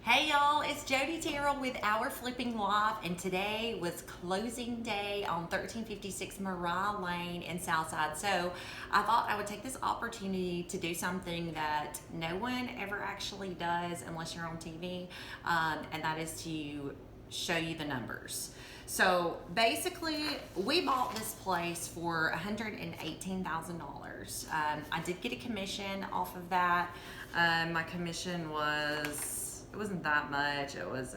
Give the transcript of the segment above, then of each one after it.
Hey y'all, it's Jody Terrell with Our Flipping Life, and today was closing day on 1356 Moriah Lane in Southside. So I thought I would take this opportunity to do something that no one ever actually does unless you're on TV, and that is to show you the numbers. So basically, we bought this place for $118,000. I did get a commission off of that. My commission it wasn't that much. It was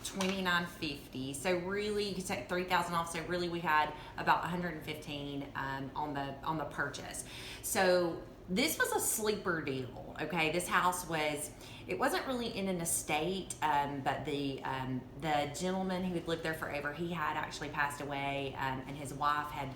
$29.50. So really, you could take $3,000 off. So really, we had about $115 on the purchase. So this was a sleeper deal. Okay, this house it wasn't really in an estate, but the gentleman who had lived there forever, he had actually passed away, and his wife had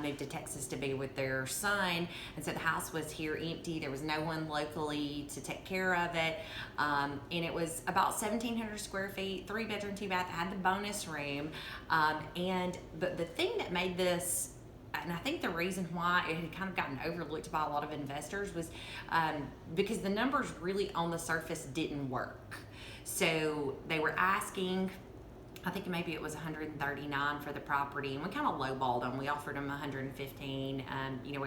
moved to Texas to be with their son, and so the house was here empty. There was no one locally to take care of it, and it was about 1,700 square feet, 3-bedroom, 2-bath. It had the bonus room, but the thing that made this, and I think the reason why it had kind of gotten overlooked by a lot of investors was because the numbers really on the surface didn't work. So they were asking, I think maybe it was $139 for the property, and we kind of lowballed them. We offered them $115. We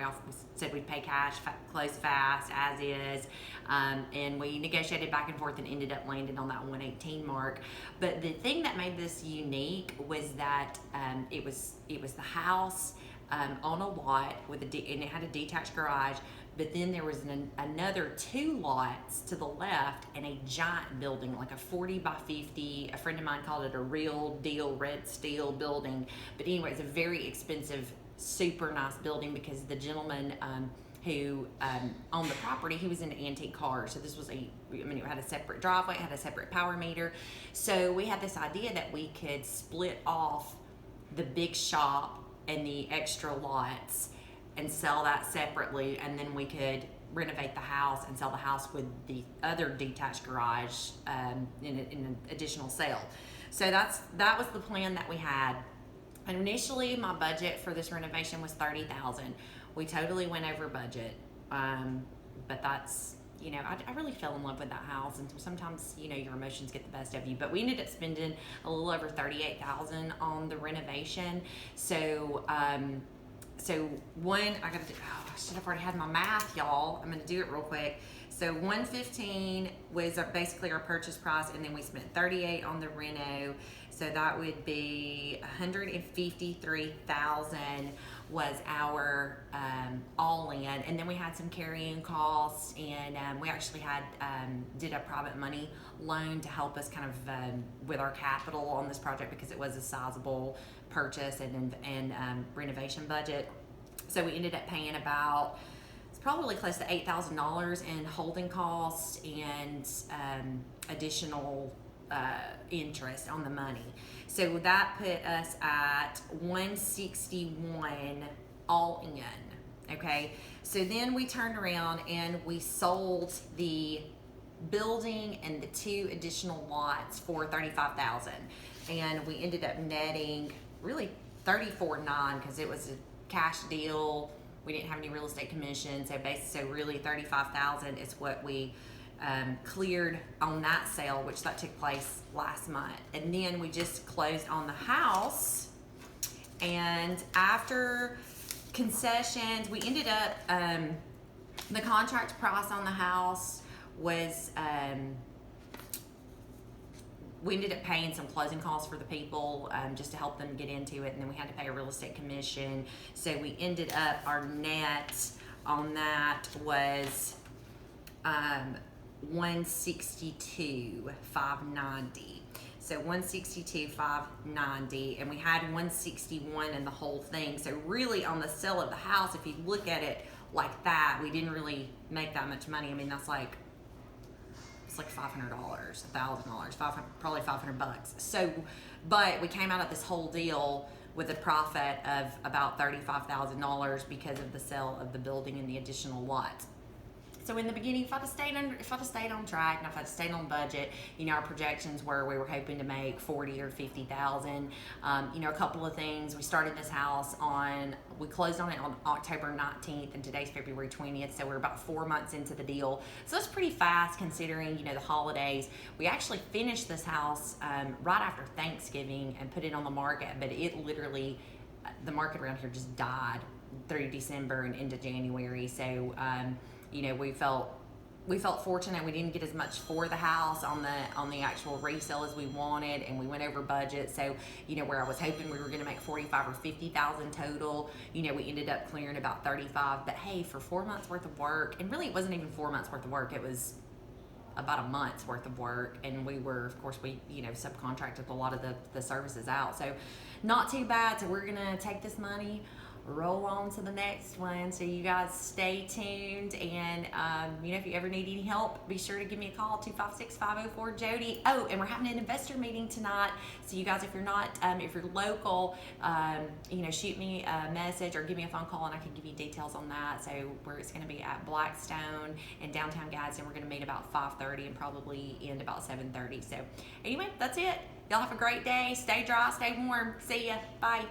said we'd pay cash, close fast, as is, and we negotiated back and forth and ended up landing on that 118 mark. But the thing that made this unique was that it was the house on a lot and it had a detached garage, but then there was another 2 lots to the left and a giant building, like a 40 by 50. A friend of mine called it a real deal red steel building. But anyway, it's a very expensive, super nice building because the gentleman who owned the property, he was into antique cars. So this was it had a separate driveway, it had a separate power meter. So we had this idea that we could split off the big shop and the extra lots and sell that separately, and then we could renovate the house and sell the house with the other detached garage in an additional sale. So that was the plan that we had. And initially, my budget for this renovation was $30,000. We totally went over budget, but that's, I really fell in love with that house, and sometimes, your emotions get the best of you. But we ended up spending a little over $38,000 on the renovation. So, I should have already had my math, y'all. I'm gonna do it real quick. So 115 was basically our purchase price, and then we spent 38 on the reno. So that would be 153,000 was our all in, and then we had some carrying costs, and we actually did a private money loan to help us kind of with our capital on this project because it was a sizable purchase and renovation budget. So we ended up paying it's probably close to $8,000 in holding costs and additional interest on the money. So that put us at 161 all in. Okay, so then we turned around and we sold the building and the 2 additional lots for $35,000, and we ended up netting really $34,900 because it was a cash deal. We didn't have any real estate commission, so really $35,000 is what we cleared on that sale, which that took place last month. And then we just closed on the house, and after concessions, we ended up the contract price on the house was we ended up paying some closing costs for the people just to help them get into it, and then we had to pay a real estate commission. So we ended up, our net on that was $162,590. So $162,590, and we had $161 in the whole thing. So really, on the sale of the house, if you look at it like that, we didn't really make that much money. I mean, it's like $500, $1,000, probably $500. So, but we came out of this whole deal with a profit of about $35,000 because of the sale of the building and the additional lots. So in the beginning, if I'd have stayed on track and if I'd stayed on budget, you know, our projections were we were hoping to make 40 or 50,000. You know, a couple of things. We started this house we closed on it on October 19th, and today's February 20th, so we're about 4 months into the deal. So that's pretty fast considering, you know, the holidays. We actually finished this house right after Thanksgiving and put it on the market, but it literally, the market around here just died through December and into January. So you know, we felt fortunate. We didn't get as much for the house on the actual resale as we wanted, and we went over budget. So, you know, where I was hoping we were going to make 45 or 50,000 total, you know, we ended up clearing about 35. But hey, for 4 months worth of work, and really it wasn't even 4 months worth of work, it was about a month's worth of work, and we were, of course, we, you know, subcontracted a lot of the services out. So not too bad. So we're gonna take this money, roll on to the next one. So you guys stay tuned, and you know, if you ever need any help, be sure to give me a call, 256-504-JODY. Oh, and we're having an investor meeting tonight, so you guys, if you're not if you're local, you know, shoot me a message or give me a phone call and I can give you details on that. So where it's going to be at Blackstone in downtown Gadsden. We're going to meet about 5:30 and probably end about 7:30. So anyway, that's it. Y'all have a great day. Stay dry, stay warm. See ya. Bye.